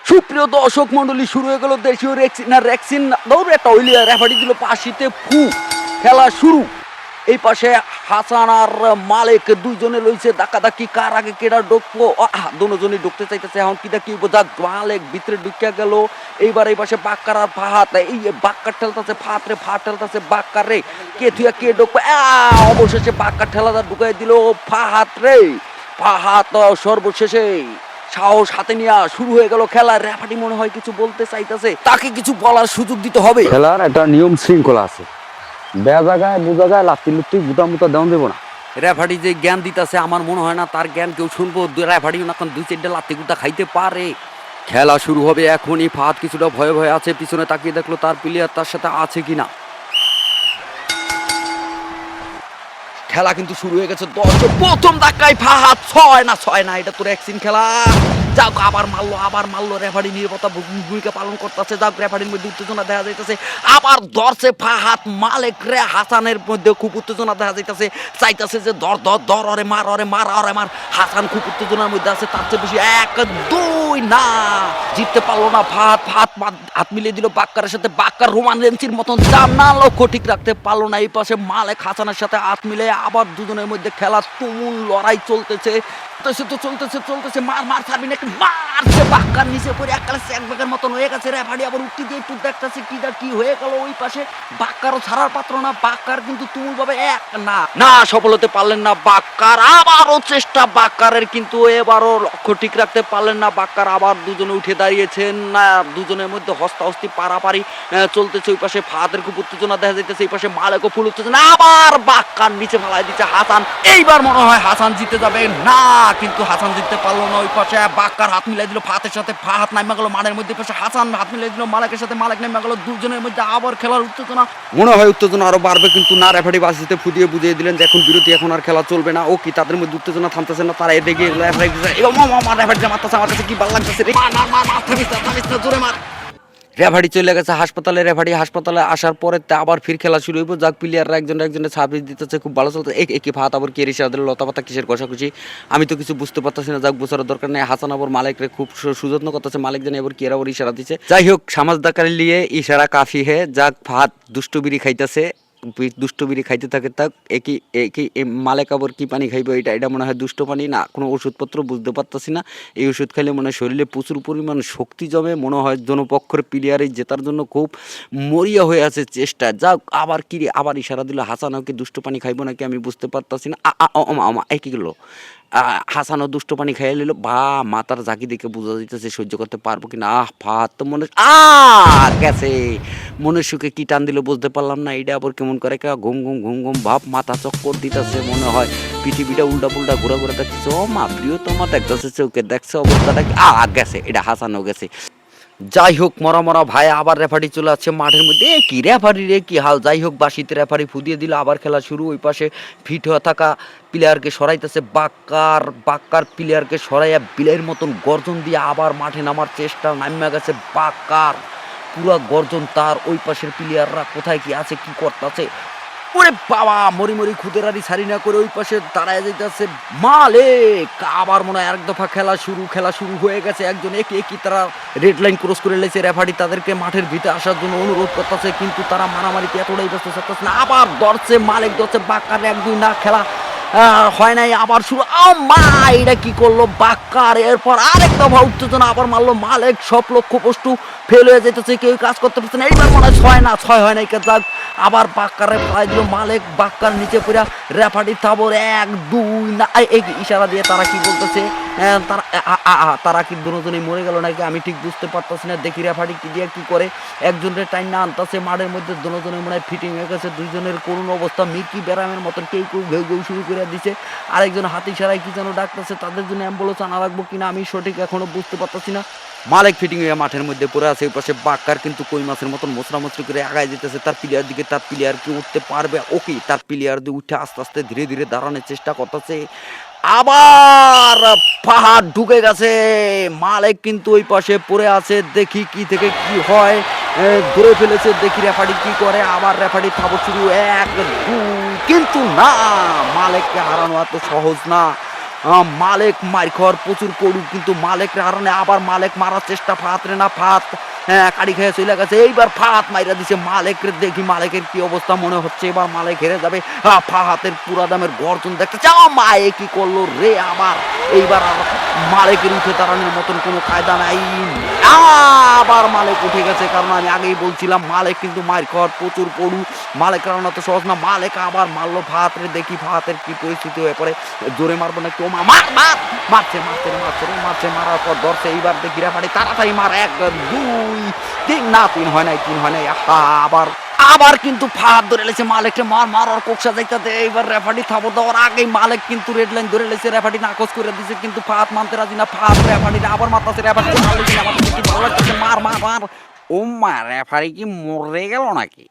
সুপ্রিয় দর্শক মন্ডলী, শুরু হয়ে গেল দেশীয় রেক্সিন দৌড় একটা ওইলিয়া রেফারি দিল পাশিতে ফু। খেলা শুরু। এই পাশে হাসান আর মালিক দুইজনে লইছে দাকাদাকি, কার আগে কেডা ঢুকবো। দুজনই ঢুকতে চাইতেছে। এখন কি দেখি বোঝা, মালিক ভিতরে ঢুকিয়া গেল। এইবার এই পাশে বাক্কার আর ফাহাত, এই বাক্কার ঠেলতেছে ফাহাত রে, ফাহাত ঠেলতেছে বাক্কার রে, কে থুয়া কে ঢুকবো। অবশেষে বাক্কার ঠেলাটা ঢুকাই দিল ফাহাত রে। ফাহাত সর্বশেষে সাহস হাতে নিয়ে শুরু হয়ে গেল খেলা। রেফারি মনে হয় কিছু বলতে চাইতেছে, তাকে কিছু বলার সুযোগ দিতে হবে। খেলার একটা নিয়ম শৃঙ্খলা আছে, বেয়া জায়গায় দু জায়গায় লাত্তি লুত্তি গুতা মুতা দেওয়া দেবো না। রেফারি যে জ্ঞান দিতেছে, আমার মনে হয় না তার জ্ঞান কেউ শুনবো। রেফারি এখন দুই চারটে লাত্তি গুতা খাইতে পারে। খেলা শুরু হবে এখনই। ফাহাদ কিছুটা ভয়ে ভয়ে আছে, পিছনে তাকিয়ে দেখলো তার প্লেয়ার তার সাথে আছে কিনা। খেলা কিন্তু শুরু হয়ে গেছে। প্রথম ধাক্কায় ফাহাদ ছয় না, এটা তোর একদিন খেলা। যাক, আবার মারলো রেফারি নিরাপত্তা ভূমিকা পালন করতেছে। যাক, রেফারির মধ্যে উত্তেজনা দেখা যাইতেছে। আবার ধরছে ফাহাদ মালিক রে। হাসানের মধ্যে খুব উত্তেজনা দেখা যাইতেছে, চাইতেছে যে ধর অরে মার। হাসান খুব উত্তেজনার মধ্যে আছে, তার চেয়ে বেশি 1-2 না, জিততে পারলো না ফাহাদ। হাত মিলিয়ে দিল বাক্কারের সাথে। বাক্কার রোমান রেন্সির মতন চার না, লক্ষ্য ঠিক রাখতে পারলো না। এই পাশে মালিক হাসানের সাথে হাত মিলে আবার দুজনের মধ্যে খেলা তুমুল লড়াই চলতেছে। চলতেছে মার ছাড়বি নাকি, মারছে বাক্কার নিচে করে এককালে স্যাকব্যাগের মতন হয়ে গেছে। রেফারি আবার উঠতে দিয়ে একটু দেখতেছে কি হয়ে গেল। ওই পাশে বাক্কারও ছাড়ার পাত্র না। বাক্কার কিন্তু তুমুল ভাবে না সফল হতে পারলেন না বাক্কার। আবারও চেষ্টা বাক্কারের, কিন্তু এবারও লক্ষ্য ঠিক রাখতে পারলেন না বাক্কার। আবার দুজনে উঠে দাঁড়িয়েছেন না, দুজনের মধ্যে হস্তাহস্তি পারাপারি চলতেছে। ওই পাশে ফাহাদের খুব উত্তেজনা দেখা যাইতেছে, এই পাশে মালিকও ফুল উত্তেজনা। আবার বাক্কার নিচে ফেলাই দিচ্ছে হাসান। এইবার মনে হয় হাসান জিতে যাবে না, কিন্তু হাসান জিততে পারলো না। ওই পাশে বাক্কার হাত মিলাই দিল ফাহাদের সাথে, ফাহাদ নামা গেল মাঠের মধ্যে। পাশে হাসান হাত মিলাই দিল মালিকের সাথে, মালিক নামা গেল। দুজনের মধ্যে আবার খেলার উত্তেজনা। মনে হয় উত্তেজনা আরো বাড়বে, কিন্তু না, রেফারি বাসিতে ফুটিয়ে বুঝিয়ে দিলেন যে এখন বিরতি, এখন আর খেলা চলবে না। ও কি তাদের মধ্যে উত্তেজনা থামতেছে না, তারা এদিকে রেফারি মারতেছে কি ভালো লাগতেছে রে। থামিস না, জোরে মার। রেফারি চলে গেছে হাসপাতালে। রেফারি হাসপাতালে আসার পরে আবার ফির খেলা শুরু হইব। যাক, প্লেয়াররা একজনের সার্ভিস দিতেছে, খুব ভালো চলছে। কি ফাহাদ আবার কে রিসাদের লতাপাতা কিসের কষাকষি, আমি তো কিছু বুঝতে পারতেছি না। যাক, বোঝার দরকার নেই। হাসান আবার মালিকরে খুব সুযত্ন করতেছে। মালিক জানি আবার কেরা ওর ইশারা দিচ্ছে। যাই হোক, সামাজদাকারে লিয়ে ইশারা কাফি হে। যাক, ফাহাদ দুষ্টু বিড়ি খাইতেছে, দুষ্ট বিড়ি খাইতে থাকে। তাক একই মালিক আবার কি পানি খাইবে, এটা মনে হয় দুষ্ট পানি না, কোনো ওষুধপত্র বুঝতে পারতেছি না। এই ওষুধ খাইলে মনে হয় শরীরে প্রচুর পরিমাণ শক্তি জমে। মনে হয় জনপক্ষের প্লেয়ারে জেতার জন্য খুব মরিয়া হয়ে আছে চেষ্টা। যাক, আবার কি রে, আবার ইশারা দিল। হাসান ওকে দুষ্ট পানি খাইবো নাকি আমি বুঝতে পারতাছি না। একই গেল। হাসানও দুষ্ট পানি খাইয়ে নিল। বা মাতার জাকি দেখে বোঝা যাইতেছে সহ্য করতে পারবো কিনা। ফাহাদ তো মনে গেছে, মনের সুখে কি টান দিল বুঝতে পারলাম না। এটা আবার কেমন করে ঘুম ভাব, মাথা চক্কর দিতেছে। মনে হয় পৃথিবীটা উল্টা পুল্টা ঘোরা দেখতেছে। ও মা প্রিয়, তোমার দেখতেছে চোখে, দেখছে অবস্থাটা কি। গেছে, এটা হাসানও গেছে। যাই হোক, মরা ভাই, আবার রেফারি চলে আসছে মাঠের মধ্যে। কি রেফারি রে, কি হাল। যাই হোক, বাসিতে রেফারি ফুদিয়ে দিল। আবার খেলা শুরু। ওই পাশে ফিট হয়ে থাকা প্লেয়ারকে সরাইতেছে বাক্কার প্লেয়ারকে সরাইয়া বিলের মতন গর্জন দিয়ে আবার মাঠে নামার চেষ্টা। নামিয়া গেছে বাক্কার, পুরা গর্জন তার। ওই পাশের প্লেয়াররা কোথায় কি আছে, কি করতেছে। ওরে বাবা, মরি খুদেরারি সারি না করে ওই পাশে দাঁড়ায় যাইতেছে মালিক। আবার মনে হয় এক দফা খেলা শুরু হয়ে গেছে। একজন একই তারা রেড লাইন ক্রস করে লেছে। রেফারি তাদেরকে মাঠের ভিতরে আসার জন্য অনুরোধ করতেছে, কিন্তু তারা মারামারিতে এতটাই ব্যস্ত থাকতেছে না। আবার ধরছে মালিক, ধরছে বাক্কার। 1-2 না, খেলা হয় নাই। আবার শুরু। এটা কি করলো বাক্কার। এরপর আরেক দফা উত্তেজনা, আবার মারলো মালিক। সব লক্ষ্য বস্তু ফেল হয়ে যেতেছে, কেউ কাজ করতে পারছে না। এইবার মনে হয় ছয় হয় নাই। যাক, আবার বাক্কারে ফেলাই দিল মালিক। বাক্কার নিচে পড়া। রেফারি তাবর 1-2 না, এই ইশারা দিয়ে তারা কি বলতেছে। তারা কি দুজনেই মরে গেল নাকি আমি ঠিক বুঝতে পারতেছি না। দেখি রেফারি কি দিয়ে কি করে। একজনের টাইম না আনতেছে মাঠের মধ্যে। দুজনের মনে হয় ফিটিং হয়ে গেছে। দুইজনের করুণ অবস্থা, মির্কি ব্যারামের মতন। কেউ ঘেউ শুরু করে দিচ্ছে। আরেকজন হাতে ইশারায় কি যেন ডাকতেছে। তাদের জন্য অ্যাম্বুলেন্স আনা রাখবো কিনা আমি সঠিক এখনো বুঝতে পারতেছি না। মালিক ফিটিং হয়ে মাঠের মধ্যে পড়ে আছে। ওই পাশে বাক্কার কিন্তু কই মাছের মতন মোচড়ামুচড়ি করে আগায় যেতেছে তার প্লেয়ার দিকে। তার প্লেয়ার কি উঠতে পারবে? ওকে, তার প্লেয়ার দিয়ে উঠে আস্তে আস্তে ধীরে দাঁড়ানোর চেষ্টা করতেছে। আবার পাহাড় ঢুকে গেছে। মালিক কিন্তু ওই পাশে পড়ে আছে। দেখি কি থেকে কি হয়। ধরে ফেলেছে, দেখি রেফারি কি করে। আবার রেফারি থাবো শুরু। 1-2, কিন্তু না, মালিককে হারানো এত সহজ না। মালেক মার খাওয়ার প্রচুর পড়ুক, কিন্তু মালেকের হারানে আবার মালেক মারার চেষ্টা, ফাহাদ রে না ফাহাদ কাড়ি খেয়ে চলে গেছে। এইবার ফাহাদ মাইরা দিছে মালেকের, দেখি মালেকের কি অবস্থা, মনে হচ্ছে এবার মালেক হেরে যাবে। ফাহাদের পুরা দামের গর্জন দেখতে চাও, মায়ে কি করলো রে আবার। এইবার আর মালেকের উঠে দাঁড়ানোর মতন কোনো কায়দা নাই। আবার মালেক উঠে গেছে, কারণ আমি আগেই বলছিলাম মালেক কিন্তু মার খাওয়ার প্রচুর পড়ু। মালেক কারণ তো সহজ না। মালেক আবার মারলো ফাহাদরে, দেখি ফাহাদের কি পরিস্থিতি হয়ে পড়ে। জোরে মারবো না কেউ, মারছে মারার পর ধরছে। এইবার দেখি রেফারি তাড়াতাড়ি মার, 1 2 3 না 3 হয় নাই, 3 হয় নাই। আবার কিন্তু ফাহাদ ধরে লেছে মালেককে, মারার কোকসা যাইতাতে। এইবার রেফারি থাবো দেওয়ার আগেই মালেক কিন্তু রেড লাইন ধরে লেছে, রেফারি নাকচ করে দিছে, কিন্তু ফাহাদ মানতে রাজি না। ফাহাদ রেফারি আবার মারতাছে, রেফারি আমার কি ভালো লাগতেছে, মার। ও মা, রেফারি কি মরে গেল নাকি?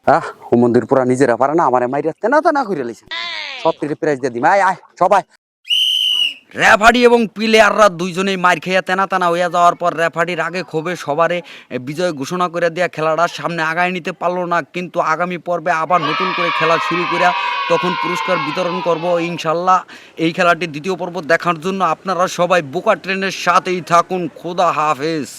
হুমন্দির পুরা নিজেরা পারে না, আমারে মাইরা তেনা করে লাইছে। সব প্রাইজ দিয়ে দিম, আয় সবাই। রেফারি এবং প্লেয়াররা দুইজনেই মার খেয়ে তেনা হইয়া যাওয়ার পর রেফারির আগে ক্ষোভে সবারে বিজয় ঘোষণা করে দেয়া খেলাটার সামনে আগায় নিতে পারলো না। কিন্তু আগামী পর্বে আবার নতুন করে খেলা শুরু করে তখন পুরস্কার বিতরণ করব ইনশাল্লাহ। এই খেলাটি দ্বিতীয় পর্ব দেখার জন্য আপনারা সবাই বোকা ট্রেনের সাথেই থাকুন। খোদা হাফেজ।